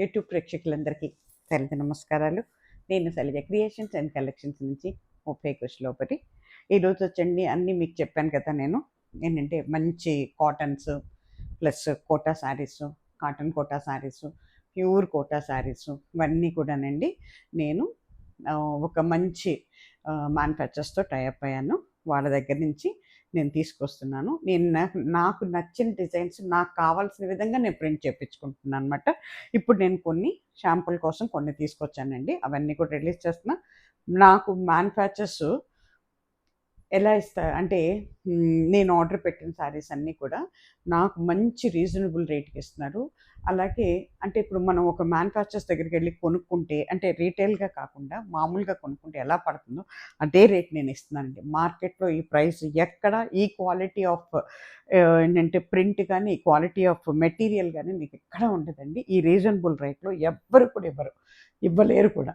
YouTube ప్రేక్షకులందరికీ శైలజ నమస్కారాలు. నేను శైలజ క్రియేషన్స్ అండ్ కలెక్షన్స్ నుంచి 30 క్వశ్చన్లోపటి ఈరోజు వచ్చండి అన్నీ మీకు చెప్పాను కదా. నేను ఏంటంటే మంచి cottons plus Kota saris, cotton Kota saris, pure Kota saris ఇవన్నీ కూడానండి నేను ఒక మంచి మ్యానుఫ్యాక్చర్స్తో టైఅప్ అయ్యాను. వాళ్ళ దగ్గర నుంచి నేను తీసుకొస్తున్నాను. నేను నాకు నచ్చిన డిజైన్స్ నాకు కావాల్సిన విధంగా నేను ప్రింట్ చేయించుకుంటున్నాను అనమాట. ఇప్పుడు నేను కొన్ని షాంపుల్ కోసం కొన్ని తీసుకొచ్చానండి. అవన్నీ కూడా రిలీజ్ చేస్తున్నా. నాకు మ్యానుఫ్యాక్చర్స్ ఎలా ఇస్తా అంటే నేను ఆర్డర్ పెట్టిన శారీస్ అన్నీ కూడా నాకు మంచి రీజనబుల్ రేట్కి ఇస్తున్నారు. అలాగే అంటే ఇప్పుడు మనం ఒక మ్యానుఫ్యాక్చర్స్ దగ్గరికి వెళ్ళి కొనుక్కుంటే అంటే రీటైల్గా కాకుండా మామూలుగా కొనుక్కుంటే ఎలా పడుతుందో అదే రేట్ నేను ఇస్తున్నానండి. మార్కెట్లో ఈ ప్రైస్ ఎక్కడ ఈ క్వాలిటీ ఆఫ్ ఏంటంటే ప్రింట్ కానీ ఈ క్వాలిటీ ఆఫ్ మెటీరియల్ కానీ మీకు ఎక్కడ ఉండదండి. ఈ రీజనబుల్ రేట్లో ఎవ్వరు కూడా ఇవ్వలేరు కూడా.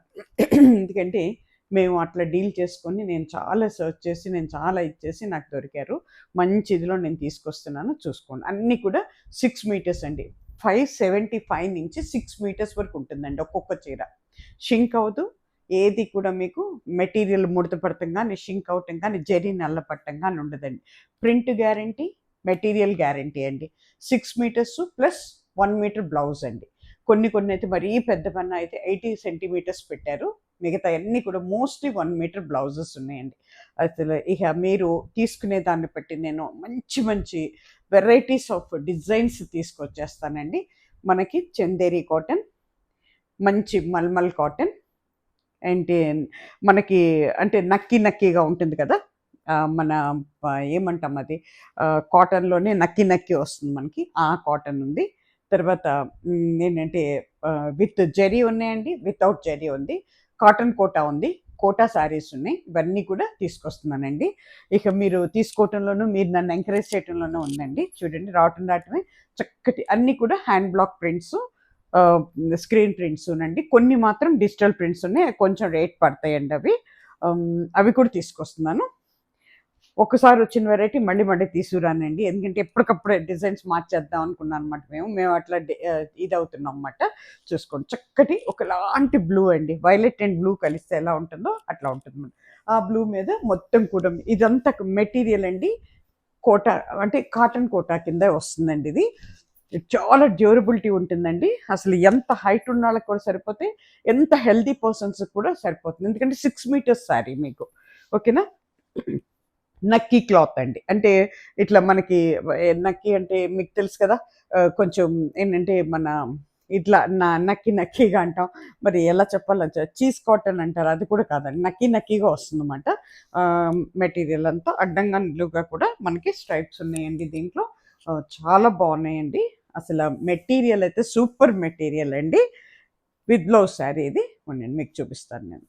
ఎందుకంటే మేము అట్లా డీల్ చేసుకొని నేను చాలా సర్చ్ చేసి నేను చాలా ఇచ్చేసి నాకు దొరికారు. మంచి ఇదిలో నేను తీసుకొస్తున్నాను, చూసుకోండి. అన్నీ కూడా 6 మీటర్స్ అండి. 575 నుంచి 6 మీటర్స్ వరకు ఉంటుందండి ఒక్కొక్క చీర. షింక్ అవ్వదు, ఏది కూడా మీకు మెటీరియల్ ముడత పడటం కానీ షింక్ అవటం కానీ జరీ నల్లపట్టం కానీ ఉండదండి. ప్రింట్ గ్యారంటీ, మెటీరియల్ గ్యారంటీ అండి. 6 మీటర్స్ ప్లస్ 1 మీటర్ బ్లౌజ్ అండి. కొన్ని అయితే మరీ పెద్ద పన్న అయితే 80 సెంటీమీటర్స్ పెట్టారు. మిగతా అన్నీ కూడా మోస్ట్లీ 1 మీటర్ బ్లౌజెస్ ఉన్నాయండి. అసలు ఇక మీరు తీసుకునే దాన్ని బట్టి నేను మంచి వెరైటీస్ ఆఫ్ డిజైన్స్ తీసుకొచ్చేస్తానండి. మనకి చందేరి కాటన్, మంచి మల్మల్ కాటన్, అంటే మనకి అంటే నక్కీగా ఉంటుంది కదా, మన ఏమంటాం అది కాటన్లోనే నక్కి వస్తుంది మనకి, ఆ కాటన్ ఉంది. తర్వాత ఏంటంటే విత్ జరీ ఉన్నాయండి, వితౌట్ జరీ ఉంది, కాటన్ కోటా ఉంది, కోటా శారీస్ ఉన్నాయి. ఇవన్నీ కూడా తీసుకొస్తున్నానండి. ఇక మీరు తీసుకోవటంలోనూ మీరు నన్ను ఎంకరేజ్ చేయటంలోనూ ఉందండి. చూడండి, రావటమే చక్కటి అన్నీ కూడా hand block prints, screen prints నండి. కొన్ని మాత్రం డిజిటల్ ప్రింట్స్ ఉన్నాయి, కొంచెం రేట్ పడతాయండి అవి. అవి కూడా తీసుకొస్తున్నాను. ఒకసారి వచ్చిన వెరైటీ మళ్ళీ తీసుకురానండి, ఎందుకంటే ఎప్పటికప్పుడే డిజైన్స్ మార్చేద్దాం అనుకున్నాను అనమాట. మేము అట్లా ఇది అవుతున్నాం అన్నమాట. చూసుకోండి, చక్కటి ఒకలాంటి బ్లూ అండి, వైలెట్ అండ్ బ్లూ కలిస్తే ఎలా ఉంటుందో అట్లా ఉంటుంది. ఆ బ్లూ మీద మొత్తం కూడా ఇదంతా మెటీరియల్ అండి, కోటా అంటే కాటన్ కోటా కింద వస్తుందండి. ఇది చాలా డ్యూరబిలిటీ ఉంటుందండి. అసలు ఎంత హైట్ ఉన్న వాళ్ళకి కూడా సరిపోతే, ఎంత హెల్దీ పర్సన్స్ కూడా సరిపోతుంది. ఎందుకంటే 6 మీటర్స్ శారీ మీకు, ఓకేనా. నక్కీ క్లాత్ అండి, అంటే ఇట్లా మనకి నక్కీ అంటే మీకు తెలుసు కదా, కొంచెం ఏంటంటే మన ఇట్లా నక్కీగా అంటాం. మరి ఎలా చెప్పాలి, చీజ్ కాటన్ అంటారు, అది కూడా కాదండి, నక్కీగా వస్తుంది అన్నమాట. మెటీరియల్ అంతా అడ్డంగా నిలువుగా కూడా మనకి స్ట్రైప్స్ ఉన్నాయండి దీంట్లో. చాలా బాగున్నాయండి. అసలు మెటీరియల్ అయితే సూపర్ మెటీరియల్ అండి. విత్ బ్లౌజ్ శారీ ఇది ఉండండి, మీకు చూపిస్తాను నేను.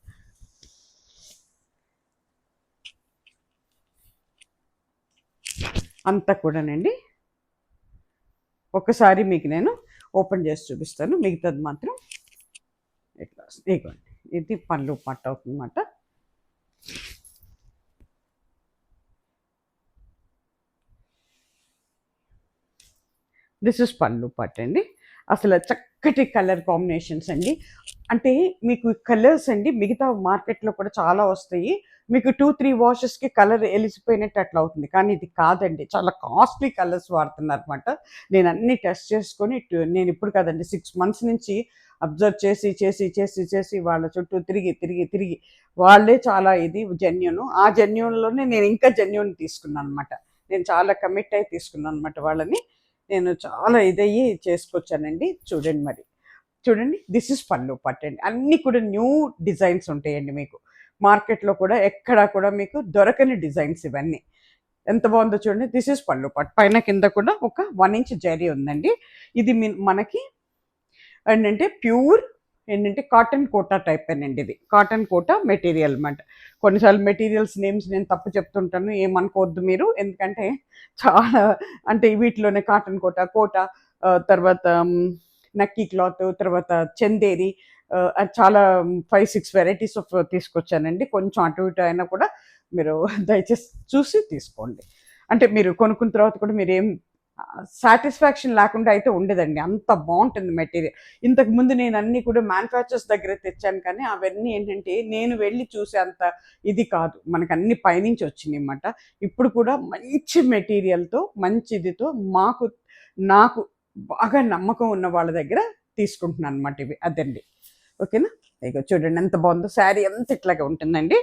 అంతా కూడానండి ఒకసారి మీకు నేను ఓపెన్ చేసి చూపిస్తాను. మిగతాది మాత్రం ఇట్లా ఇదిగోండి, ఇది పళ్ళు పట్టు అవుతుంది అన్నమాట. దిస్ ఇస్ పళ్ళు పట్టు అండి. అసలు చక్కటి కలర్ కాంబినేషన్స్ అండి. అంటే మీకు కలర్స్ అండి మిగతా మార్కెట్లో కూడా చాలా వస్తాయి, మీకు 2-3 వాషెస్కి కలర్ వెలిసిపోయినట్టు అట్లా అవుతుంది. కానీ ఇది కాదండి, చాలా కాస్ట్లీ కలర్స్ వాడుతున్నారు అనమాట. నేను అన్ని టెస్ట్ చేసుకొని, నేను ఇప్పుడు కాదండి 6 months నుంచి అబ్జర్వ్ చేసి వాళ్ళ చుట్టూ తిరిగి వాళ్ళే చాలా ఇది జెన్యూన్, ఆ జెన్యూన్లోనే నేను ఇంకా జెన్యూన్ తీసుకున్నాను అనమాట. నేను చాలా కమిట్ అయి తీసుకున్నాను అనమాట వాళ్ళని. నేను చాలా ఇదయ్యి చేసుకొచ్చానండి. చూడండి, మరి చూడండి, దిస్ ఇస్ పళ్ళు పట్టండి. అన్నీ కూడా న్యూ డిజైన్స్ ఉంటాయండి మీకు. మార్కెట్లో కూడా ఎక్కడా కూడా మీకు దొరకని డిజైన్స్ ఇవన్నీ. ఎంత బాగుందో చూడండి. దిస్ ఇస్ పళ్ళు పట్టు, పైన కింద కూడా ఒక 1 inch జరీ ఉందండి. ఇది మనకి ఏంటంటే ప్యూర్ ఏంటంటే కాటన్ కోటా టైప్ అండి. ఇది కాటన్ కోటా మెటీరియల్ అన్నమాట. కొన్నిసార్లు మెటీరియల్స్ నేమ్స్ నేను తప్పు చెప్తుంటాను, ఏమనుకోవద్దు మీరు. ఎందుకంటే చాలా అంటే వీటిలోనే కాటన్ కోటా తర్వాత నక్కీ క్లాత్, తర్వాత చందేరి, చాలా 5-6 వెరైటీస్ ఆఫ్ తీసుకొచ్చానండి. కొంచెం అటు ఇటు అయినా కూడా మీరు దయచేసి చూసి తీసుకోండి. అంటే మీరు కొనుక్కున్న తర్వాత కూడా మీరు ఏం సాటిస్ఫాక్షన్ లేకుండా అయితే ఉండదండి. అంత బాగుంటుంది మెటీరియల్. ఇంతకు ముందు నేను అన్ని కూడా మ్యానుఫ్యాక్చర్స్ దగ్గర తెచ్చాను, కానీ అవన్నీ ఏంటంటే నేను వెళ్ళి చూసే అంత ఇది కాదు, మనకు అన్ని పైనుంచి వచ్చినాయి అన్నమాట. ఇప్పుడు కూడా మంచి మెటీరియల్తో మంచి ఇదితో నాకు బాగా నమ్మకం ఉన్న వాళ్ళ దగ్గర తీసుకుంటున్నాను అనమాట ఇవి. అదండి, ఓకేనా. ఇక చూడండి ఎంత బాగుందో శారీ, ఎంత ఇట్లాగా ఉంటుందండి.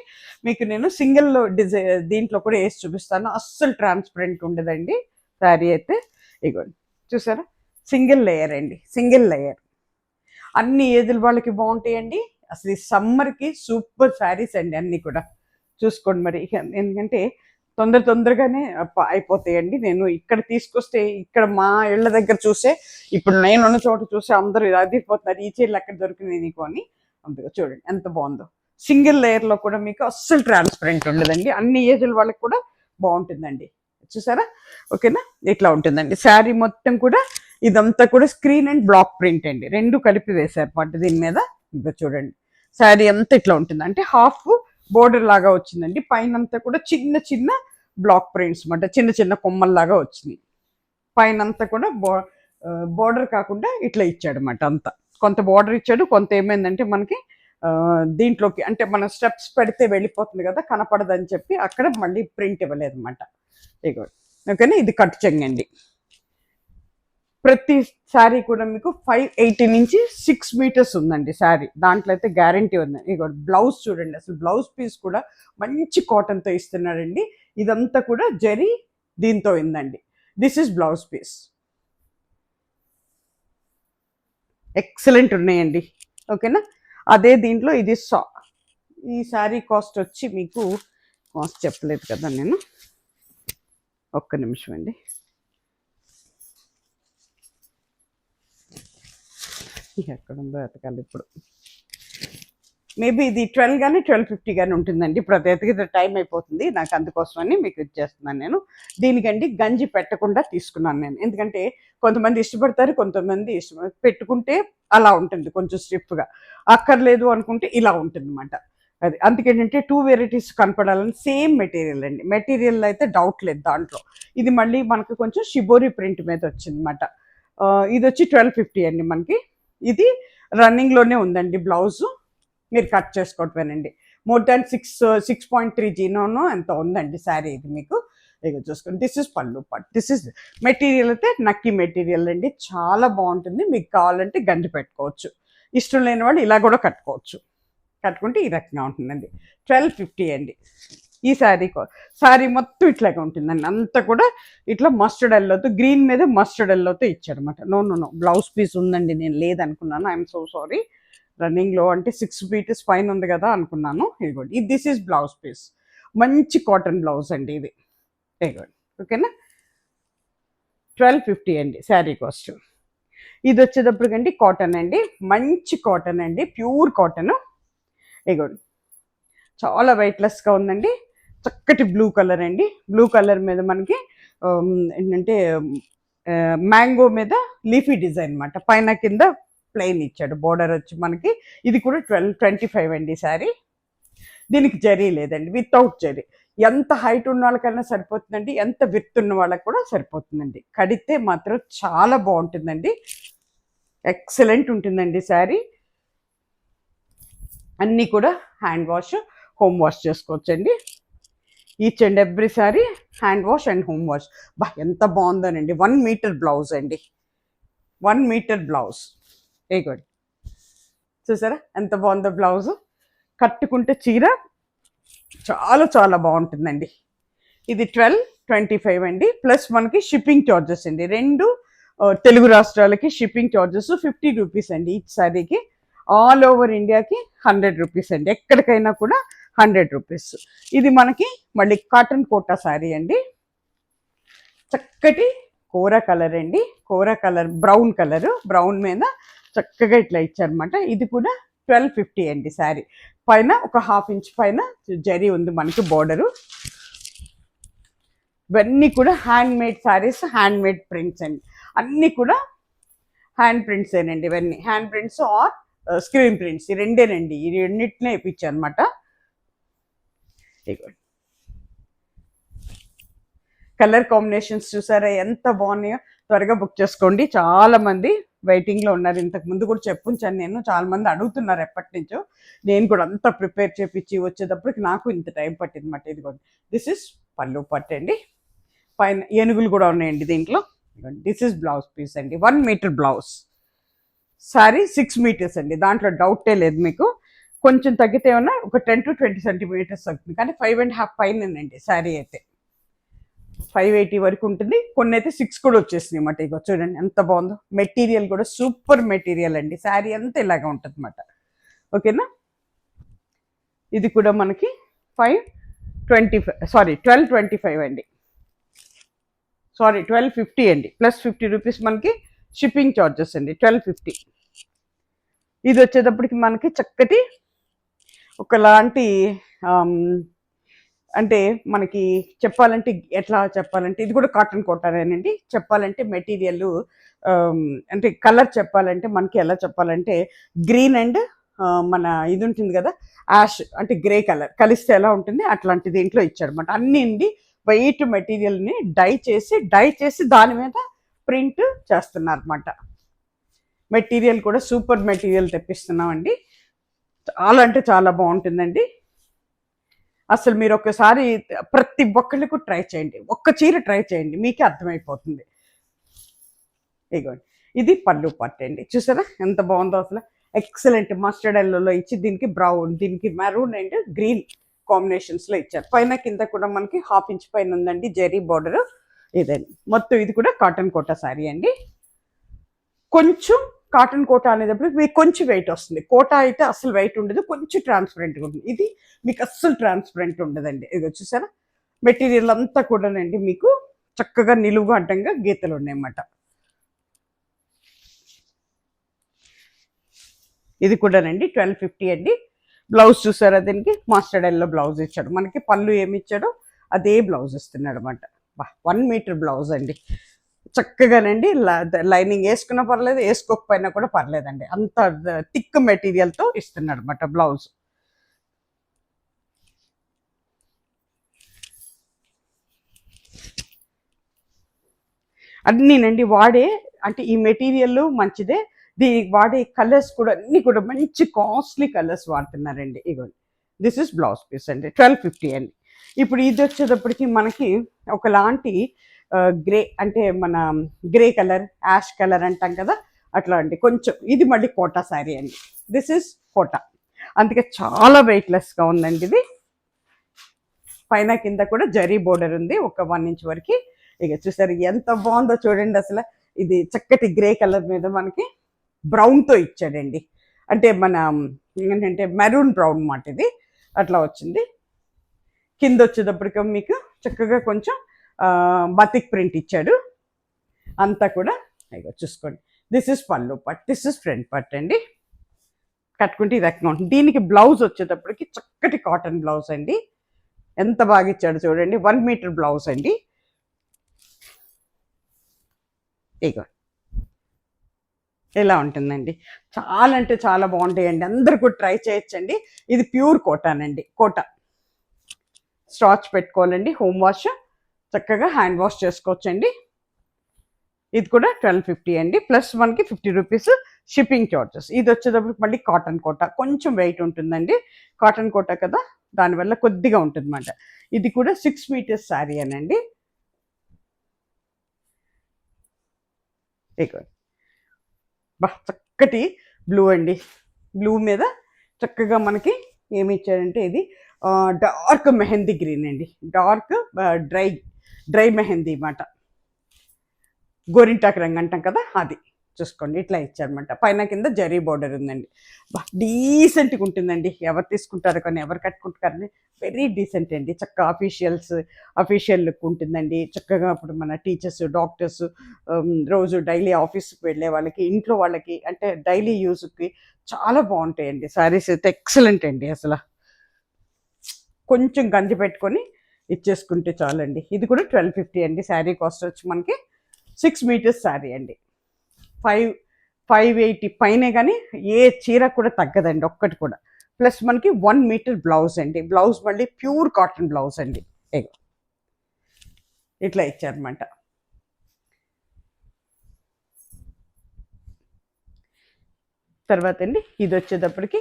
మీకు నేను సింగిల్ దీంట్లో కూడా వేసి చూపిస్తాను, అస్సలు ట్రాన్స్పరెంట్ ఉండదండి శారీ అయితే. ఇగోండి చూసారా, సింగిల్ లేయర్ అండి, సింగిల్ లేయర్. అన్ని ఏజ్ల వాళ్ళకి బాగుంటాయండి. అసలు ఈ సమ్మర్కి సూపర్ శారీస్ అండి అన్నీ కూడా. చూసుకోండి మరి, ఎందుకంటే తొందరగానే అయిపోతాయండి. నేను ఇక్కడ తీసుకొస్తే, ఇక్కడ మా ఇళ్ళ దగ్గర చూసే, ఇప్పుడు నేను ఉన్న చోట చూసే అందరూ అదిరిపోతున్నారు, ఈ చీరలు ఎక్కడ దొరికినాయి నీకు అని. అందులో చూడండి ఎంత బాగుందో. సింగిల్ లేయర్లో కూడా మీకు అస్సలు ట్రాన్స్పరెంట్ ఉండదండి, అన్ని ఏజ్ల వాళ్ళకి కూడా బాగుంటుందండి. చూసారా, ఓకేనా. ఇట్లా ఉంటుందండి శారీ మొత్తం కూడా. ఇదంతా కూడా స్క్రీన్ అండ్ బ్లాక్ ప్రింట్ అండి, రెండు కలిపి వేశారు పాటు దీని మీద. ఇంకా చూడండి శారీ అంతా ఇట్లా ఉంటుంది, అంటే హాఫ్ బోర్డర్ లాగా వచ్చిందండి. పైన అంతా కూడా చిన్న చిన్న బ్లాక్ ప్రింట్స్ అన్నమాట, చిన్న చిన్న కొమ్మల్లాగా వచ్చినాయి. పైన అంతా కూడా బోర్డర్ కాకుండా ఇట్లా ఇచ్చాడు అన్నమాట. అంతా కొంత బోర్డర్ ఇచ్చాడు, కొంత ఏమైందంటే మనకి దీంట్లోకి అంటే మన స్టెప్స్ పెడితే వెళ్ళిపోతుంది కదా, కనపడదని చెప్పి అక్కడ మళ్ళీ ప్రింట్ ఇవ్వలేదు అనమాట. ఇగో ఓకేనా. ఇది కట్ చెంగండి. ప్రతి శారీ కూడా మీకు 580 నుంచి 6 మీటర్స్ ఉందండి శారీ. దాంట్లో అయితే గ్యారంటీ ఉంది. ఇక బ్లౌజ్ చూడండి, అసలు బ్లౌజ్ పీస్ కూడా మంచి కాటన్తో ఇస్తున్నాడండి. ఇదంతా కూడా జరీ దీంతో ఉందండి. This is blouse piece. Excellent ఉన్నాయండి, ఓకేనా. అదే దీంట్లో ఇది ఈ శారీ కాస్ట్ వచ్చి మీకు కాస్ట్ చెప్పలేదు కదా నేను, ఒక్క నిమిషం అండి. ఎక్కడ ఉందో ఎతకాలి ఇప్పుడు. మేబీ ఇది 12 కానీ 1250 కానీ ఉంటుందండి. ఇప్పుడు అది ఎతికితే టైం అయిపోతుంది నాకు, అందుకోసమని మీకు ఇచ్చేస్తున్నాను నేను. దీనికండి గంజి పెట్టకుండా తీసుకున్నాను నేను, ఎందుకంటే కొంతమంది ఇష్టపడతారు, కొంతమంది పెట్టుకుంటే అలా ఉంటుంది కొంచెం స్టిఫ్గా, అక్కర్లేదు అనుకుంటే ఇలా ఉంటుంది అనమాట. అది అందుకేంటంటే 2 వెరైటీస్ కనపడాలని. సేమ్ మెటీరియల్ అండి, మెటీరియల్ అయితే డౌట్ లేదు దాంట్లో. ఇది మళ్ళీ మనకు కొంచెం షిబోరి ప్రింట్ మీద వచ్చింది అనమాట. ఇది వచ్చి 1250 అండి మనకి. ఇది రన్నింగ్లోనే ఉందండి బ్లౌజు, మీరు కట్ చేసుకోవటమేనండి. మోర్ దాన్ 6.3 జీనోనో ఎంత ఉందండి శారీ ఇది మీకు. ఇక చూసుకోండి, దిస్ ఇస్ పళ్ళు పాట్. దిస్ ఇస్ మెటీరియల్ అయితే నక్కి మెటీరియల్ అండి, చాలా బాగుంటుంది. మీకు కావాలంటే గంజి పెట్టుకోవచ్చు, ఇష్టం లేని వాళ్ళు ఇలా కూడా కట్టుకుంటే ఈ రకంగా ఉంటుందండి. 1250 అండి ఈ శారీ మొత్తం ఇట్లాగే ఉంటుందండి. అంతా కూడా ఇట్లా మస్టర్డ్ ఎల్లోతో, గ్రీన్ మీద మస్టర్డ్ ఎల్లోతో ఇచ్చారనమాట. నో బ్లౌజ్ పీస్ ఉందండి, నేను లేదనుకున్నాను, ఐఎమ్ సో సారీ. రన్నింగ్లో అంటే 6 మీటర్స్ పైన ఉంది కదా అనుకున్నాను. ఇదిగోండి, దిస్ ఈజ్ బ్లౌజ్ పీస్. మంచి కాటన్ బ్లౌజ్ అండి ఇది. ఇదిగోండి, ఓకేనా. 1250 అండి శారీ కాస్ట్. ఇది వచ్చేటప్పటికండి కాటన్ అండి, మంచి కాటన్ అండి, ప్యూర్ కాటన్. ఇదిగోండి, చాలా వెయిట్లెస్గా ఉందండి. చక్కటి బ్లూ కలర్ అండి, బ్లూ కలర్ మీద మనకి ఏంటంటే మ్యాంగో మీద లీఫీ డిజైన్ అనమాట. పైన కింద ప్లెయిన్ ఇచ్చాడు, బోర్డర్ వచ్చి మనకి. ఇది కూడా 1225 అండి శారీ. దీనికి జరీ లేదండి, వితౌట్ జరీ. ఎంత హైట్ ఉన్న వాళ్ళకైనా సరిపోతుందండి, ఎంత విత్ ఉన్న వాళ్ళకి కూడా సరిపోతుందండి. కడితే మాత్రం చాలా బాగుంటుందండి, ఎక్సలెంట్ ఉంటుందండి శారీ. అన్నీ కూడా హ్యాండ్ వాష్, హోమ్ వాష్ చేసుకోవచ్చండి. Each and every sorry hand wash and home wash. బా ఎంత బాగుందోనండి. 1 మీటర్ బ్లౌజ్ అండి, 1 మీటర్ బ్లౌజ్. ఏ గుడ్, చూసారా ఎంత బాగుందో బ్లౌజ్. కట్టుకుంటే చీర చాలా చాలా బాగుంటుందండి. ఇది 1225 అండి, ప్లస్ మనకి షిప్పింగ్ ఛార్జెస్ అండి. రెండు తెలుగు రాష్ట్రాలకి షిప్పింగ్ ఛార్జెస్ 50 రూపీస్ అండి ఈచ్ శారీకి. ఆల్ ఓవర్ ఇండియాకి 100 రూపీస్ అండి, ఎక్కడికైనా కూడా 100 రూపీస్. ఇది మనకి మళ్ళీ కాటన్ కోటా శారీ అండి, చక్కటి కోరా కలర్ అండి, కోరా కలర్ బ్రౌన్ కలర్, బ్రౌన్ మీద చక్కగా ఇట్లా ఇచ్చారనమాట. ఇది కూడా 1250 అండి శారీ. పైన ఒక 1/2 ఇంచ్ పైన జరీ ఉంది మనకి బోర్డరు. ఇవన్నీ కూడా hand made saris, hand made prints అండి, అన్నీ కూడా హ్యాండ్ ప్రింట్స్ ఏనండి. ఇవన్నీ hand prints or screen prints, ఈ రెండేనండి, ఈ రెండింటినే వేయించారు అనమాట. కలర్ కాంబినేషన్స్ చూసారా ఎంత బాగున్నాయో. త్వరగా బుక్ చేసుకోండి. చాలా మంది వెయిటింగ్లో ఉన్నారు. ఇంతకు ముందు కూడా చెప్పుంచాను నేను, చాలా మంది అడుగుతున్నారు ఎప్పటి నుంచో. నేను కూడా అంతా ప్రిపేర్ చేపించి వచ్చేటప్పటికి నాకు ఇంత టైం పట్టింది అన్నమాట. ఇదిగోండి, దిస్ ఇస్ పళ్ళు పట్టు అండి. పైన ఏనుగులు కూడా ఉన్నాయండి దీంట్లో. దిస్ ఇస్ బ్లౌజ్ పీస్ అండి, 1 మీటర్ బ్లౌజ్. శారీ 6 మీటర్స్ అండి, దాంట్లో డౌటే లేదు మీకు. కొంచెం తగ్గితే ఏమన్నా ఒక 10 to 20 సెంటీమీటర్స్ తగ్గుతుంది, కానీ 5.5 పైనండి శారీ అయితే. 580 వరకు ఉంటుంది. కొన్ని అయితే 6 కూడా వచ్చేసినాయి అన్నమాట. ఇక చూడండి ఎంత బాగుందో. మెటీరియల్ కూడా సూపర్ మెటీరియల్ అండి. శారీ అంతా ఇలాగా ఉంటుంది అన్నమాట. ఓకేనా. ఇది కూడా మనకి 1225 అండి. 1250 అండి, ప్లస్ 50 రూపీస్ మనకి షిప్పింగ్ చార్జెస్ అండి. 1250. ఇది వచ్చేటప్పటికి మనకి చక్కటి ఒకలాంటి అంటే మనకి చెప్పాలంటే ఎట్లా చెప్పాలంటే, ఇది కూడా కాటన్ కోటానేనండి. చెప్పాలంటే మెటీరియల్ అంటే కలర్ చెప్పాలంటే మనకి ఎలా చెప్పాలంటే, గ్రీన్ అండ్ మన ఇది ఉంటుంది కదా యాష్ అంటే గ్రే కలర్ కలిస్తే ఎలా ఉంటుంది అట్లాంటి దీంట్లో ఇచ్చాడు అనమాట. అన్ని వైట్ మెటీరియల్ని డై చేసి దాని మీద ప్రింట్ చేస్తున్నారు అనమాట. మెటీరియల్ కూడా సూపర్ మెటీరియల్ తెప్పిస్తున్నామండి. చాలా అంటే చాలా బాగుంటుందండి. అసలు మీరు ఒక్కసారి ప్రతి ఒక్కళ్ళకు ట్రై చేయండి, ఒక్క చీర ట్రై చేయండి, మీకే అర్థమైపోతుంది. ఇగోండి, ఇది పళ్ళు పట్టు అండి. చూసారా ఎంత బాగుందో అసలు. ఎక్సలెంట్ మస్టర్డ్ ఎల్లోలో ఇచ్చి దీనికి బ్రౌన్, దీనికి మెరూన్ అండ్ గ్రీన్ కాంబినేషన్స్లో ఇచ్చారు. పైన కింద కూడా మనకి 1/2 ఇంచ్ పైన ఉందండి జెరీ బార్డర్. ఇదండి మొత్తం. ఇది కూడా కాటన్ కోటా శారీ అండి. కొంచెం కాటన్ కోటా అనేటప్పుడు మీకు కొంచెం వెయిట్ వస్తుంది. కోటా అయితే అసలు వెయిట్ ఉండదు, కొంచెం ట్రాన్స్పరెంట్గా ఉంటుంది. ఇది మీకు అస్సలు ట్రాన్స్పరెంట్ ఉండదండి. ఇది వచ్చేసారా మెటీరియల్ అంతా కూడానండి మీకు చక్కగా నిలువుగా అడ్డంగా గీతలు ఉన్నాయన్నమాట. ఇది కూడానండి 1250 అండి. బ్లౌజ్ చూసారా, దీనికి మాస్టర్డ్ ఎల్లో బ్లౌజ్ ఇచ్చాడు మనకి. పళ్ళు ఏమి ఇచ్చాడో అదే బ్లౌజ్ ఇస్తున్నాడు అనమాట. 1 మీటర్ బ్లౌజ్ అండి. చక్కగానండి లైనింగ్ వేసుకున్నా పర్లేదు, వేసుకోకపోయినా కూడా పర్లేదండి. అంత థిక్ మెటీరియల్తో ఇస్తున్నాడు అనమాట బ్లౌజ్. అన్నీనండి వాడే అంటే ఈ మెటీరియల్ మంచిదే. దీనికి వాడే కలర్స్ కూడా అన్ని కూడా మంచి కాస్ట్లీ కలర్స్ వాడుతున్నారండి. ఇగోండి, దిస్ ఇస్ బ్లౌజ్ పీస్ అండి, 1250 అండి. ఇప్పుడు ఇది వచ్చేటప్పటికి మనకి ఒకలాంటి గ్రే అంటే మన గ్రే కలర్, యాష్ కలర్ అంటాం కదా అట్లా అండి. కొంచెం ఇది మళ్ళీ కోటా శారీ అండి. దిస్ ఇస్ కోటా, అందుకే చాలా వెయిట్లెస్గా ఉందండి. ఇది పైన కింద కూడా జరీ బోర్డర్ ఉంది ఒక 1 ఇంచ్ వరకు. ఇక చూసారు ఎంత బాగుందో చూడండి అసలు. ఇది చక్కటి గ్రే కలర్ మీద మనకి బ్రౌన్తో ఇచ్చాడండి. అంటే మన ఏంటంటే మెరూన్ బ్రౌన్ మాట ఇది అట్లా వచ్చింది. కింద వచ్చేటప్పటికి మీకు చక్కగా కొంచెం బతిక్ ప్రింట్ ఇచ్చాడు అంతా కూడా. ఇక చూసుకోండి, దిస్ ఇస్ పళ్ళు పట్, దిస్ ఇస్ ఫ్రంట్ పట్ అండి. కట్టుకుంటే ఈ రకంగా ఉంటుంది. దీనికి బ్లౌజ్ వచ్చేటప్పటికి చక్కటి కాటన్ బ్లౌజ్ అండి. ఎంత బాగా ఇచ్చాడు చూడండి. 1 మీటర్ బ్లౌజ్ అండి. ఇగో ఇలా ఉంటుందండి. చాలా అంటే చాలా బాగుంటాయండి. అందరు కూడా ట్రై చేయొచ్చండి. ఇది ప్యూర్ కోటానండి. కోటా స్టార్చ్ పెట్టుకోవాలండి, హోమ్ వాష్ చక్కగా హ్యాండ్ వాష్ చేసుకోవచ్చండి. ఇది కూడా 1250 అండి, ప్లస్ మనకి 50 రూపీస్ షిప్పింగ్ చార్జెస్. ఇది వచ్చేటప్పుడు మళ్ళీ కాటన్ కోటా, కొంచెం వెయిట్ ఉంటుందండి. కాటన్ కోటా కదా, దానివల్ల కొద్దిగా ఉంటుంది అన్నమాట. ఇది కూడా 6 మీటర్స్ శారీ అనండి. బా చక్కటి బ్లూ అండి. బ్లూ మీద చక్కగా మనకి ఏమి ఇచ్చారంటే ఇది డార్క్ మెహందీ గ్రీన్ అండి. డార్క్ డ్రై మెహందీ అన్నమాట. గోరింటాకు రంగు అంటాం కదా అది. చూసుకోండి ఇట్లా ఇచ్చారనమాట. పైన కింద జరీ బోర్డర్ ఉందండి. బా డీసెంట్గా ఉంటుందండి. ఎవరు తీసుకుంటారు కానీ ఎవరు కట్టుకుంటారని వెరీ డీసెంట్ అండి. చక్కగా అఫీషియల్ లుక్ ఉంటుందండి. చక్కగా ఇప్పుడు మన టీచర్స్, డాక్టర్స్, రోజు డైలీ ఆఫీస్కి వెళ్ళే వాళ్ళకి, ఇంట్లో వాళ్ళకి అంటే డైలీ యూజ్కి చాలా బాగుంటాయండి శారీస్ అయితే. ఎక్సలెంట్ అండి అసలు. కొంచెం గంజి పెట్టుకొని ఇచ్చేసుకుంటే చాలండి. ఇది కూడా 1250 అండి. శారీ కాస్ట్ వచ్చి మనకి 6 మీటర్స్ శారీ అండి. 580 పైనే కానీ ఏ చీర కూడా తగ్గదండి ఒక్కటి కూడా. ప్లస్ మనకి 1 మీటర్ బ్లౌజ్ అండి. బ్లౌజ్ మళ్ళీ ప్యూర్ కాటన్ బ్లౌజ్ అండి. ఇట్లా ఇచ్చారనమాట. తర్వాత అండి ఇది వచ్చేటప్పటికి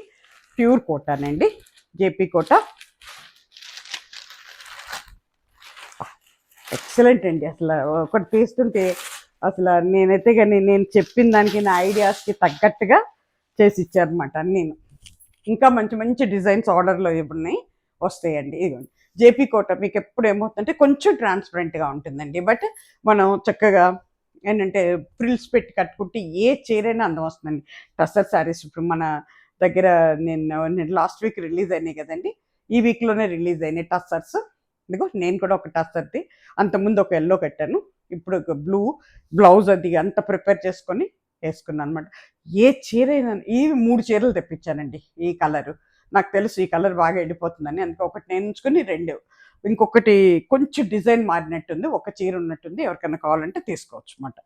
ప్యూర్ కోటానండి, జేపీ కోటా. ఎక్సలెంట్ అండి. అసలు ఒకటి తీస్తుంటే అసలు నేనైతే కానీ నేను చెప్పిన దానికి నా ఐడియాస్కి తగ్గట్టుగా చేసి ఇచ్చారనమాట నేను. ఇంకా మంచి మంచి డిజైన్స్ ఆర్డర్లో ఉన్నాయి, వస్తాయండి. ఇదిగోండి జేపీ కోట. మీకు ఎప్పుడు ఏమవుతుందంటే కొంచెం ట్రాన్స్పరెంట్గా ఉంటుందండి, బట్ మనం చక్కగా ఏంటంటే ఫ్రిల్స్ పెట్టి కట్టుకుంటే ఏ చీరైనా అందం వస్తుందండి. టస్సర్ శారీస్ ఇప్పుడు మన దగ్గర నేను లాస్ట్ వీక్ రిలీజ్ అయినాయి కదండి, ఈ వీక్లోనే రిలీజ్ అయినాయి టస్సర్స్. ఇదిగో నేను కూడా ఒక టస్సర్ది, అంతకుముందు ఒక ఎల్లో కట్టాను, ఇప్పుడు ఒక బ్లూ బ్లౌజ్ అది అంతా ప్రిపేర్ చేసుకొని వేసుకున్నాను అనమాట. ఏ చీర అయినా ఈ 3 చీరలు తెప్పించానండి. ఈ కలరు నాకు తెలుసు, ఈ కలర్ బాగా వెళ్ళిపోతుందని, అందుకే ఒకటి నేను ఉంచుకొని 2, ఇంకొకటి కొంచెం డిజైన్ మారినట్టుంది, ఒక చీర ఉన్నట్టుంది, ఎవరికైనా కావాలంటే తీసుకోవచ్చు అనమాట.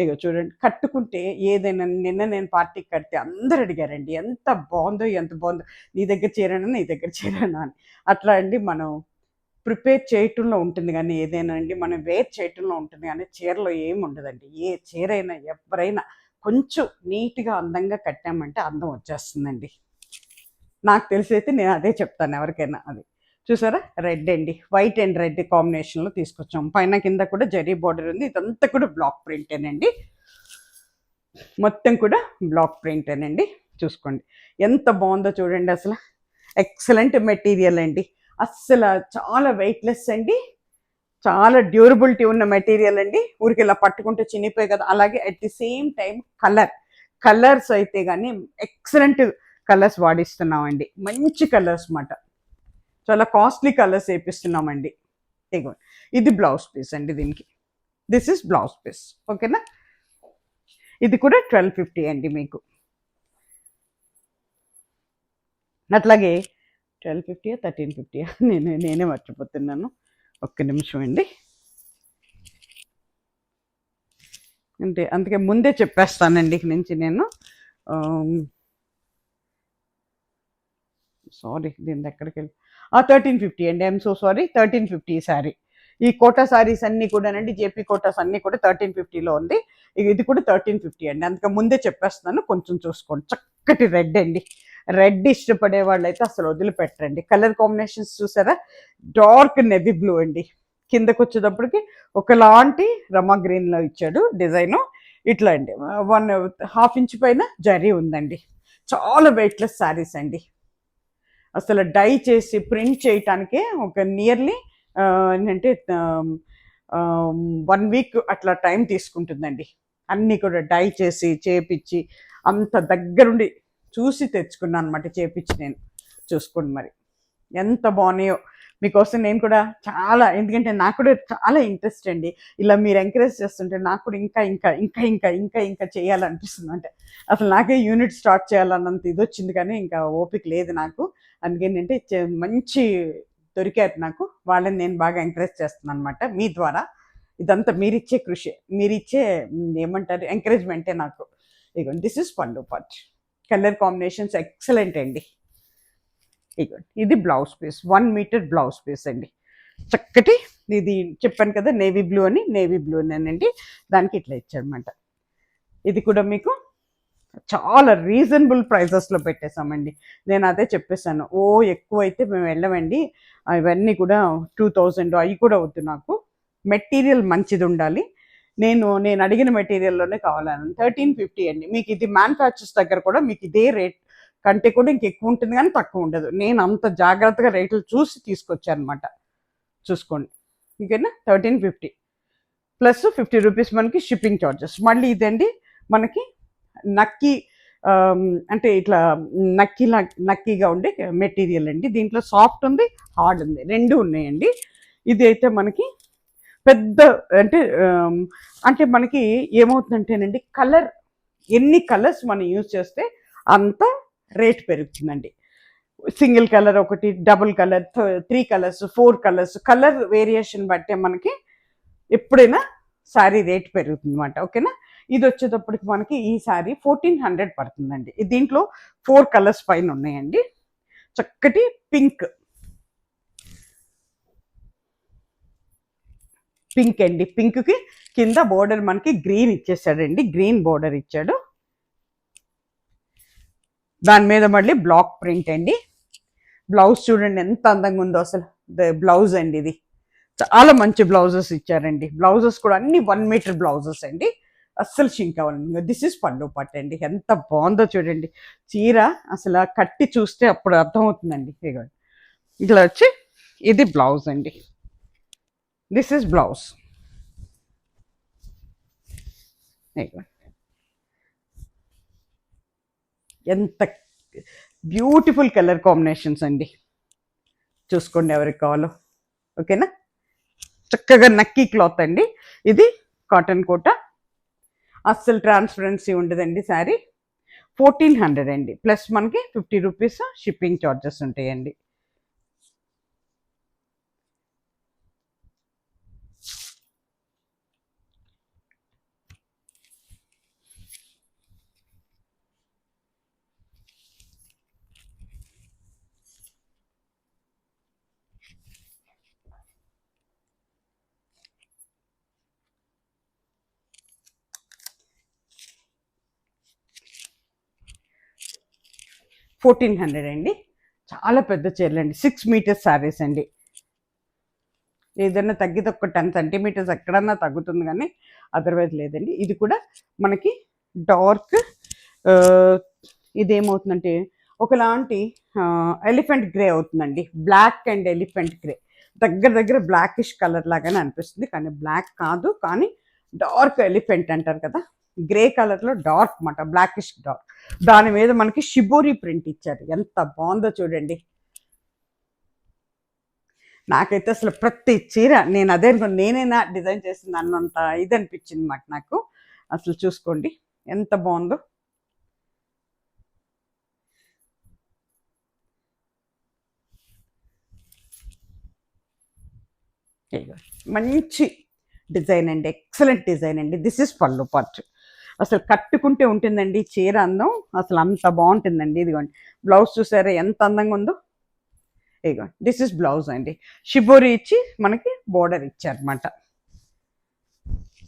ఇక చూడండి కట్టుకుంటే ఏదైనా. నిన్న నేను పార్టీకి కడితే అందరు అడిగారండి ఎంత బాగుందో ఎంత బాగుందో, నీ దగ్గర చీరనా నీ దగ్గర చీరనా అని. అట్లా అండి మనం ప్రిపేర్ చేయటంలో ఉంటుంది కానీ ఏదైనా అండి మనం వేర్ చేయటంలో ఉంటుంది కానీ చీరలో ఏమి ఉండదండి. ఏ చీరైనా ఎవరైనా కొంచెం నీట్గా అందంగా కట్టామంటే అందం వచ్చేస్తుందండి. నాకు తెలిసి అయితే నేను అదే చెప్తాను ఎవరికైనా. అది చూసారా, రెడ్ అండి, వైట్ అండ్ రెడ్ కాంబినేషన్లో తీసుకొచ్చాం. పైన కింద కూడా జరీ బార్డర్ ఉంది. ఇదంతా కూడా బ్లాక్ ప్రింటేనండి, మొత్తం కూడా బ్లాక్ ప్రింటేనండి. చూసుకోండి ఎంత బాగుందో చూడండి. అసలు ఎక్సలెంట్ మెటీరియల్ అండి, అస్సలు చాలా వెయిట్లెస్ అండి, చాలా డ్యూరబిలిటీ ఉన్న మెటీరియల్ అండి. ఊరికి ఇలా పట్టుకుంటే చినిపోయి కదా, అలాగే at the same time colours అయితే కానీ ఎక్సలెంట్ కలర్స్ వాడిస్తున్నామండి, మంచి కలర్స్ అన్నమాట. చాలా కాస్ట్లీ కలర్స్ వేపిస్తున్నామండి. ఇగో ఇది బ్లౌజ్ పీస్ అండి, దీనికి దిస్ ఇస్ బ్లౌజ్ పీస్. ఓకేనా, ఇది కూడా 1250 అండి మీకు. అట్లాగే 1250 1350 నేనే మర్చిపోతున్నాను, ఒక్క నిమిషం అండి. అంటే అందుకే ముందే చెప్పేస్తానండి ఇక నుంచి నేను. సారీ, దీని ఎక్కడికి వెళ్ళి 1350 అండి. I'm so sorry, 1350 sari. ఈ కోటా శారీస్ అన్నీ కూడానండి, జేపీ కోటాస్ అన్నీ కూడా 1350లో ఉంది. ఇది కూడా 1350 అండి, అందుకే ముందే చెప్పేస్తున్నాను, కొంచెం చూసుకోండి. చక్కటి రెడ్ అండి, రెడ్ ఇష్టపడే వాళ్ళు అయితే అసలు వదిలిపెట్టరండి. కలర్ కాంబినేషన్స్ చూసారా, డార్క్ నెవీ బ్లూ అండి, కిందకు వచ్చేటప్పటికి ఒకలాంటి రమా గ్రీన్లో ఇచ్చాడు డిజైను. ఇట్లా అండి 1.5 ఇంచ్ పైన జరీ ఉందండి. చాలా వెయిట్లెస్ శారీస్ అండి, అసలు డై చేసి ప్రింట్ చేయటానికే ఒక నియర్లీ ఏంటంటే 1 వీక్ అట్లా టైం తీసుకుంటుందండి. అన్నీ కూడా డై చేసి చేపించి అంత దగ్గరుండి చూసి తెచ్చుకున్నాను అనమాట, చేపించి నేను. చూసుకోండి మరి ఎంత బాగున్నాయో. మీకోసం నేను కూడా చాలా, ఎందుకంటే నాకు కూడా చాలా ఇంట్రెస్ట్ అండి, ఇలా మీరు ఎంకరేజ్ చేస్తుంటే నాకు కూడా ఇంకా ఇంకా ఇంకా ఇంకా ఇంకా ఇంకా చేయాలనిపిస్తుంది. అంటే అసలు నాకే యూనిట్ స్టార్ట్ చేయాలన్నంత ఇది వచ్చింది, కానీ ఇంకా ఓపిక లేదు నాకు. అందుకేంటంటే మంచి దొరికారు నాకు, వాళ్ళని నేను బాగా ఎంకరేజ్ చేస్తున్నాను అనమాట మీ ద్వారా. ఇదంతా మీరిచ్చే కృషి, మీరిచ్చే ఏమంటారు ఎంకరేజ్మెంటే నాకు. ఇగో దిస్ ఇస్ పళ్ళు పార్ట్, కలర్ కాంబినేషన్స్ ఎక్సలెంట్ అండి. ఇగో ఇది blouse piece, 1 metre blouse piece అండి, చక్కటి. ఇది చెప్పాను కదా నేవీ బ్లూ అని, నేవీ బ్లూ అనండి, దానికి ఇట్లా ఇచ్చారనమాట. ఇది కూడా మీకు చాలా రీజనబుల్ ప్రైజెస్లో పెట్టేశామండి. నేను అదే చెప్పేశాను, ఎక్కువ అయితే మేము వెళ్ళమండి, ఇవన్నీ కూడా 2000 అవి కూడా వద్దు నాకు, మెటీరియల్ మంచిది ఉండాలి, నేను అడిగిన మెటీరియల్లోనే కావాలను. 1350 అండి మీకు. ఇది మ్యానుఫ్యాక్చర్స్ దగ్గర కూడా మీకు ఇదే రేట్ కంటే కూడా ఇంకెక్కువ ఉంటుంది కానీ తక్కువ ఉండదు. నేను అంత జాగ్రత్తగా రేట్లు చూసి తీసుకొచ్చాను అనమాట. చూసుకోండి, ఓకేనా. 1350 ప్లస్ 50 రూపీస్ మనకి షిప్పింగ్ ఛార్జెస్. మళ్ళీ ఇదండి మనకి నక్కీ అంటే ఇట్లా నక్కీగా ఉండే మెటీరియల్ అండి. దీంట్లో సాఫ్ట్ ఉంది, హార్డ్ ఉంది, రెండు ఉన్నాయండి. ఇది అయితే మనకి పెద్ద అంటే మనకి ఏమవుతుందంటేనండి, ఎన్ని కలర్స్ మనం యూజ్ చేస్తే అంత రేట్ పెరుగుతుందండి. సింగిల్ కలర్ ఒకటి, double colour, 3 colours, 4 colours, colour variation బట్టే మనకి ఎప్పుడైనా శారీ రేట్ పెరుగుతుంది అనమాట. ఓకేనా. ఇది వచ్చేటప్పటికి మనకి ఈ శారీ 1400 పడుతుందండి. దీంట్లో 4 కలర్స్ పైన ఉన్నాయండి. చక్కటి పింక్ అండి, పింక్కి కింద బోర్డర్ మనకి గ్రీన్ ఇచ్చేసాడండి, గ్రీన్ బోర్డర్ ఇచ్చాడు. దాని మీద మళ్ళీ బ్లాక్ ప్రింట్ అండి. బ్లౌజ్ చూడండి ఎంత అందంగా ఉందో అసలు. బ్లౌజ్ అండి ఇది, చాలా మంచి బ్లౌజెస్ ఇచ్చారండి. బ్లౌజెస్ కూడా అన్ని 1 మీటర్ బ్లౌజెస్ అండి, అస్సలు షింక్ అవ్వాలి. దిస్ ఇస్ పళ్ళు పట్టు అండి, ఎంత బాగుందో చూడండి చీర. అసలు కట్టి చూస్తే అప్పుడు అర్థమవుతుందండి. ఇట్లా వచ్చి ఇది బ్లౌజ్ అండి, దిస్ ఇస్ బ్లౌజ్. ఎంత బ్యూటిఫుల్ కలర్ కాంబినేషన్స్ అండి, చూసుకోండి ఎవరికి కావాలో. ఓకేనా, చక్కగా నక్కీ క్లాత్ అండి ఇది, కాటన్ కోట, అస్సలు ట్రాన్స్పరెన్సీ ఉండదండి. శారీ 1400 అండి, ప్లస్ మనకి 50 రూపీస్ షిప్పింగ్ ఛార్జెస్ ఉంటాయండి. $1400 అండి, చాలా పెద్ద చీరలు అండి, 6 మీటర్స్ శారీస్ అండి. ఏదైనా తగ్గితే ఒక 10 సెంటీమీటర్స్ ఎక్కడన్నా తగ్గుతుంది కానీ అదర్వైజ్ లేదండి. ఇది కూడా మనకి డార్క్, ఇదేమవుతుందంటే ఒకలాంటి ఎలిఫెంట్ గ్రే అవుతుందండి, బ్లాక్ అండ్ ఎలిఫెంట్ గ్రే, దగ్గర దగ్గర బ్లాకిష్ కలర్ లాగానే అనిపిస్తుంది కానీ బ్లాక్ కాదు, కానీ డార్క్ ఎలిఫెంట్ అంటారు కదా, గ్రే కలర్లో డార్క్ మాట, బ్లాకిష్ డార్క్. దాని మీద మనకి షిబోరి ప్రింట్ ఇచ్చారు, ఎంత బాగుందో చూడండి. నాకైతే అసలు ప్రతి చీర నేను అదే నేనైనా డిజైన్ చేసింది అన్నంత ఇది అనిపించింది మాట నాకు. అసలు చూసుకోండి ఎంత బాగుందో. మంచి డిజైన్ అండి, ఎక్సలెంట్ డిజైన్ అండి. దిస్ ఇస్ పళ్ళు పార్ట్, అసలు కట్టుకుంటే ఉంటుందండి చీర అందం, అసలు అంత బాగుంటుందండి. ఇదిగోండి బ్లౌజ్ చూసారా ఎంత అందంగా ఉందో. ఇదిగో దిస్ ఇస్ బ్లౌజ్ అండి, షిబోరి ఇచ్చి మనకి బోర్డర్ ఇచ్చారనమాట.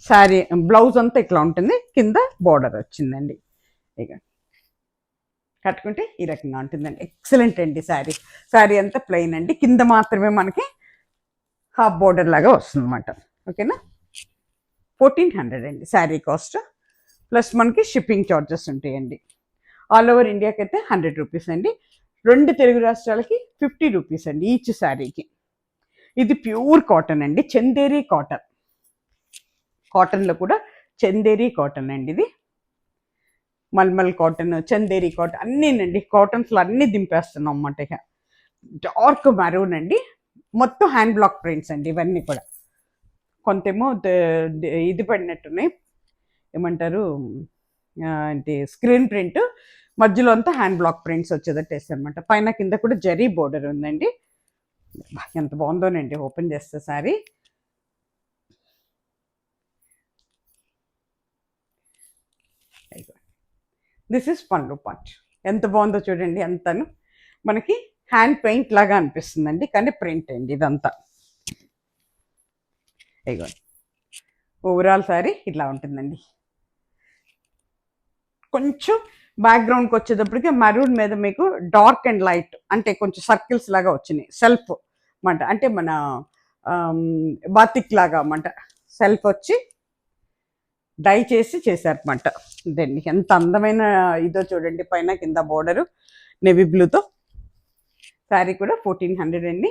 శారీ బ్లౌజ్ అంతా ఇట్లా ఉంటుంది, కింద బోర్డర్ వచ్చిందండి. ఇక కట్టుకుంటే ఈ రకంగా ఉంటుందండి, ఎక్సలెంట్ అండి. శారీ అంతా ప్లెయిన్ అండి, కింద మాత్రమే మనకి హాఫ్ బోర్డర్ లాగా వస్తుంది అనమాట. ఓకేనా, 1400 అండి శారీ కాస్ట్, ప్లస్ మనకి షిప్పింగ్ ఛార్జెస్ ఉంటాయండి. ఆల్ ఓవర్ ఇండియాకి అయితే 100 రూపీస్ అండి, 2 తెలుగు రాష్ట్రాలకి 50 రూపీస్ అండి ఈచ్ శారీకి. ఇది ప్యూర్ కాటన్ అండి, చందేరి కాటన్, కాటన్లో కూడా చందేరి కాటన్ అండి. ఇది మల్మల్ కాటన్, చందేరి కాటన్ అన్నీనండి, కాటన్స్లో అన్నీ దింపేస్తున్నాం అన్నమాట. ఇక డార్క్ మెరూన్ అండి, మొత్తం హ్యాండ్ బ్లాక్ ప్రింట్స్ అండి ఇవన్నీ కూడా. కొంతేమో ఇది పడినట్టున్నాయి, ఏమంటారు అంటే స్క్రీన్ ప్రింట్, మధ్యలో అంతా హ్యాండ్ బ్లాక్ ప్రింట్స్ వచ్చేదట్టు వేసారనమాట. పైన కింద కూడా జరీ బోర్డర్ ఉందండి, ఎంత బాగుందోనండి ఓపెన్ చేస్తే శారీ. దిస్ ఇస్ పళ్ళు పార్ట్, ఎంత బాగుందో చూడండి. అంతాను మనకి హ్యాండ్ పెయింట్ లాగా అనిపిస్తుందండి, కానీ ప్రింట్ అండి ఇదంతా. ఇగో ఓవరాల్ శారీ ఇట్లా ఉంటుందండి. కొంచెం బ్యాక్గ్రౌండ్కి వచ్చేటప్పటికి మరూన్ మీద మీకు డార్క్ అండ్ లైట్ అంటే కొంచెం సర్కిల్స్ లాగా వచ్చినాయి, సెల్ఫ్ అన్నమాట, అంటే మన బాతిక్ లాగా అన్నమాట. సెల్ఫ్ వచ్చి డై చేసి చేశారన్నమాట. దాన్ని ఎంత అందమైన ఇదో చూడండి, పైన కింద బోర్డరు నేవీ బ్లూతో. శారీ కూడా 1400 అండి.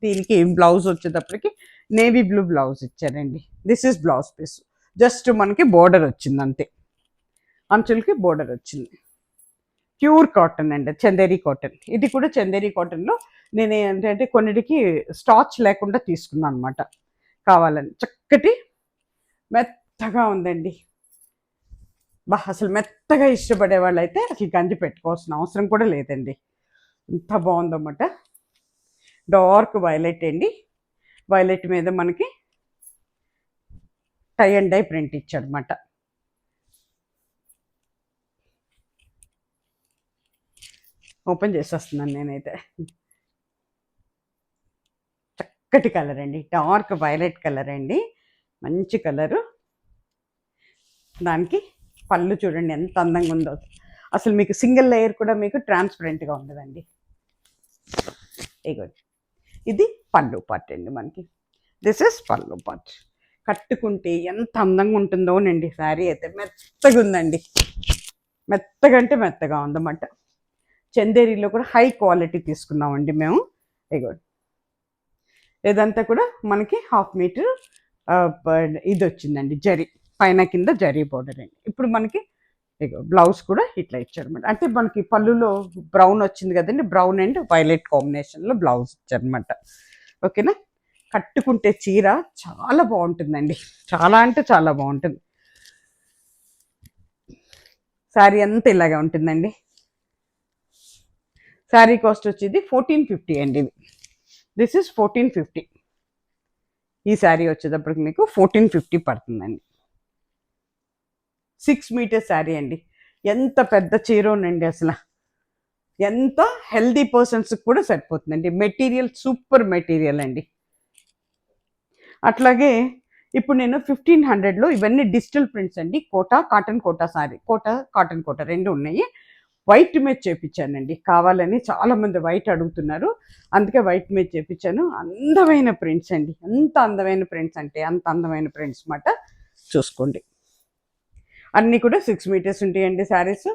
దీనికి బ్లౌజ్ వచ్చేటప్పటికి నేవీ బ్లూ బ్లౌజ్ ఇచ్చారండి. This is blouse piece, just మనకి బోర్డర్ వచ్చింది అంతే, అంచులకి బోర్డర్ వచ్చింది. ప్యూర్ కాటన్ అండి, చందేరి కాటన్. ఇది కూడా చందేరి కాటన్లో నేను ఏంటంటే కొన్నిటికి స్టార్చ్ లేకుండా తీసుకున్నాను అనమాట, కావాలని. చక్కటి మెత్తగా ఉందండి, అసలు మెత్తగా ఇష్టపడే వాళ్ళు అయితే అసలు గంజి పెట్టుకోవాల్సిన అవసరం కూడా లేదండి, ఎంత బాగుందన్నమాట. డార్క్ వైలెట్ అండి, వైలెట్ మీద మనకి టై అండ్ డై ప్రింట్ ఇచ్చాడనమాట. ఓపెన్ చేసేస్తున్నాను నేనైతే. చక్కటి కలర్ అండి, డార్క్ వైలెట్ కలర్ అండి, మంచి కలరు. దానికి పళ్ళు చూడండి ఎంత అందంగా ఉందో. అసలు మీకు సింగిల్ లేయర్ కూడా మీకు ట్రాన్స్పరెంట్గా ఉండదండి. ఇగో ఇది పళ్ళు పార్ట్ అండి మనకి. దిస్ ఇస్ పళ్ళు పార్ట్. కట్టుకుంటే ఎంత అందంగా ఉంటుందోనండి. శారీ అయితే మెత్తగా ఉందండి. మెత్తగా అంటే మెత్తగా ఉందన్నమాట. చందేరిలో కూడా హై క్వాలిటీ తీసుకున్నామండి మేము. ఇగో ఇదంతా కూడా మనకి 1/2 మీటర్ ఇది వచ్చిందండి, జరీ పైన కింద జరీ బోర్డర్ అండి. ఇప్పుడు మనకి ఇగో బ్లౌజ్ కూడా ఇట్లా ఇచ్చారనమాట. అంటే మనకి పళ్ళులో బ్రౌన్ వచ్చింది కదండి, బ్రౌన్ అండ్ వైలెట్ కాంబినేషన్లో బ్లౌజ్ ఇచ్చారనమాట. ఓకేనా. కట్టుకుంటే చీర చాలా బాగుంటుందండి, చాలా అంటే చాలా బాగుంటుంది. శారీ అంతా ఇలాగే ఉంటుందండి. శారీ కాస్ట్ వచ్చేది 1450 అండి. ఇది దిస్ ఇస్ 1450. ఈ శారీ వచ్చేటప్పటికి మీకు 1450 పడుతుందండి. 6 మీటర్ శారీ అండి. ఎంత పెద్ద చీరోనండి, అసలు ఎంత హెల్దీ పర్సన్స్కి కూడా సరిపోతుందండి. మెటీరియల్ సూపర్ మెటీరియల్ అండి. అట్లాగే ఇప్పుడు నేను 1500లో ఇవన్నీ డిజిటల్ ప్రింట్స్ అండి. కోటా కాటన్ కోటా శారీ, కోటా కాటన్ కోటా రెండు ఉన్నాయి. వైట్ మీద చేపించానండి, కావాలని చాలామంది వైట్ అడుగుతున్నారు, అందుకే వైట్ మీద చేపించాను. అందమైన ప్రింట్స్ అండి, ఎంత అందమైన ప్రింట్స్ అంటే అంత అందమైన ప్రింట్స్ అన్నమాట. చూసుకోండి, అన్నీ కూడా 6 మీటర్స్ ఉంటాయండి శారీస్.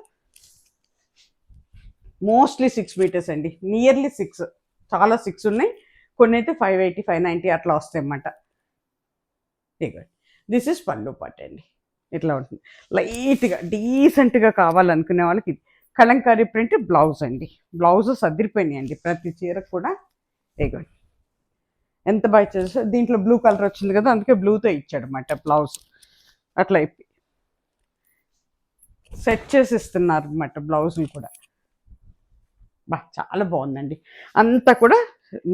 మోస్ట్లీ 6 మీటర్స్ అండి, నియర్లీ 6, చాలా 6 ఉన్నాయి. కొన్ని అయితే 580 590 అట్లా వస్తాయి అన్నమాట. దిస్ ఇస్ పళ్ళు పార్ట్ అండి. ఇట్లా ఉంటుంది, లైట్గా డీసెంట్గా కావాలనుకునే వాళ్ళకి కలంకారీ ప్రింట్ బ్లౌజ్ అండి. బ్లౌజ్ సర్దిరిపోయినాయి అండి ప్రతి చీరకు కూడా. ఇగోండి ఎంత బాగా ఇచ్చారు. దీంట్లో బ్లూ కలర్ వచ్చింది కదా, అందుకే బ్లూతో ఇచ్చాడనమాట బ్లౌజ్. అట్లా సెట్ చేసి ఇస్తున్నారు అనమాట బ్లౌజులు కూడా. చాలా బాగుందండి. అంతా కూడా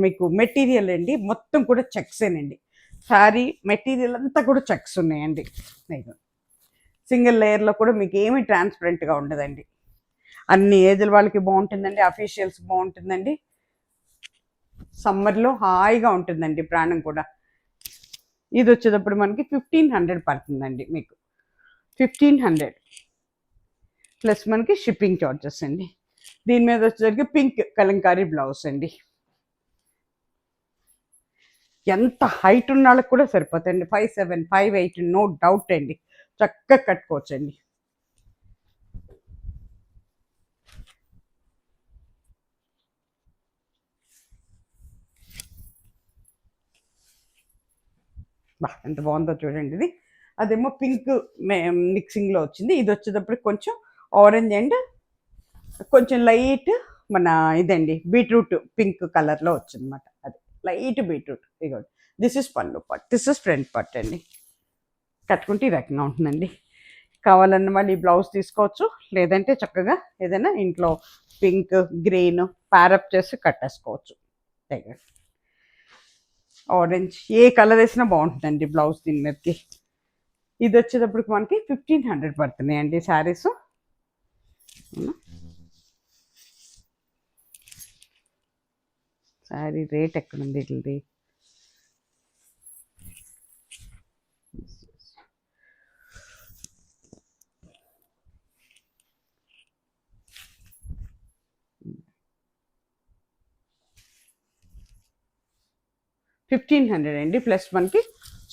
మీకు మెటీరియల్ అండి, మొత్తం కూడా చెక్సేనండి. శారీ మెటీరియల్ అంతా కూడా చెక్స్ ఉన్నాయండి. సింగిల్ లేయర్లో కూడా మీకు ఏమీ ట్రాన్స్పరెంట్గా ఉండదండి. అన్ని ఏజ్ల వాళ్ళకి బాగుంటుందండి, అఫీషియల్స్ బాగుంటుందండి. సమ్మర్లో హాయిగా ఉంటుందండి ప్రాణం కూడా. ఇది వచ్చేటప్పుడు మనకి 1500 పడుతుందండి మీకు. 1500 ప్లస్ మనకి షిప్పింగ్ చార్జెస్ అండి. దీని మీద వచ్చేసరికి పింక్ కలంకారీ బ్లౌజ్ అండి. ఎంత హైట్ ఉన్న వాళ్ళకి కూడా సరిపోతాయండి. 5'7", 5'8", నో డౌట్ అండి, చక్కగా కట్టుకోవచ్చండి. ఎంత బాగుందో చూడండి. ఇది అదేమో పింక్ మిక్సింగ్లో వచ్చింది. ఇది వచ్చేటప్పటికి కొంచెం ఆరెంజ్ అండ్ కొంచెం లైట్ మన ఇదండి బీట్రూట్ పింక్ కలర్లో వచ్చిందన్నమాట. అది లైట్ బీట్రూట్. ఇగోండి దిస్ ఇస్ పళ్ళు part, this is front part అండి. కట్టుకుంటే ఈ రకంగా ఉంటుందండి. కావాలన్న వాళ్ళు ఈ బ్లౌజ్ తీసుకోవచ్చు, లేదంటే చక్కగా ఏదైనా ఇంట్లో పింక్ గ్రీన్ ప్యారప్ చేసి కట్టేసుకోవచ్చు. ఆరెంజ్ ఏ కలర్ వేసినా బాగుంటుందండి బ్లౌజ్ దీని మీదకి. ఇది వచ్చేటప్పటికి మనకి 1500 పడుతున్నాయండి శారీస్. శారీ రేట్ ఎక్కడుంది ఇది? $1500 అండి, ప్లస్ మనకి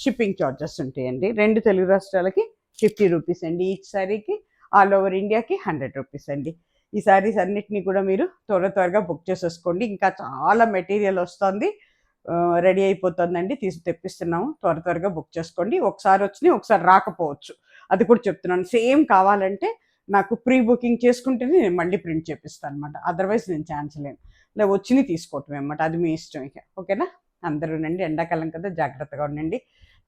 షిప్పింగ్ చార్జెస్ ఉంటాయండి. 2 తెలుగు రాష్ట్రాలకి 50 రూపీస్ అండి. ఈచ్ శారీకి ఆల్ ఓవర్ ఇండియాకి 100 రూపీస్ అండి. ఈ శారీస్ అన్నిటినీ కూడా మీరు త్వరగా బుక్ చేసేసుకోండి. ఇంకా చాలా మెటీరియల్ వస్తుంది, రెడీ అయిపోతుందండి, తెప్పిస్తున్నాము. త్వరగా బుక్ చేసుకోండి. ఒకసారి వచ్చినాయి, ఒకసారి రాకపోవచ్చు, అది కూడా చెప్తున్నాను. సేమ్ కావాలంటే నాకు ప్రీ బుకింగ్ చేసుకుంటేనే నేను మళ్ళీ ప్రింట్ చేపిస్తాను అనమాట. అదర్వైజ్ నేను ఛాన్స్ లేను, ఇలా వచ్చినాయి తీసుకోవటం అనమాట, అది మీ ఇష్టం ఇక. ఓకేనా. అందరూ నండి, ఎండాకాలం కదా, జాగ్రత్తగా ఉండండి.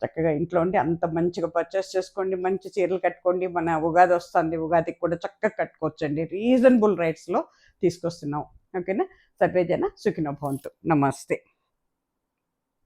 చక్కగా ఇంట్లో ఉండి అంత మంచిగా పర్చేస్ చేసుకోండి, మంచి చీరలు కట్టుకోండి. మన ఉగాది వస్తుంది, ఉగాదికి కూడా చక్కగా కట్టుకోవచ్చండి. రీజనబుల్ రేట్స్లో తీసుకొస్తున్నాం. ఓకేనా. సర్వేజన సుఖినో భవంతు. నమస్తే.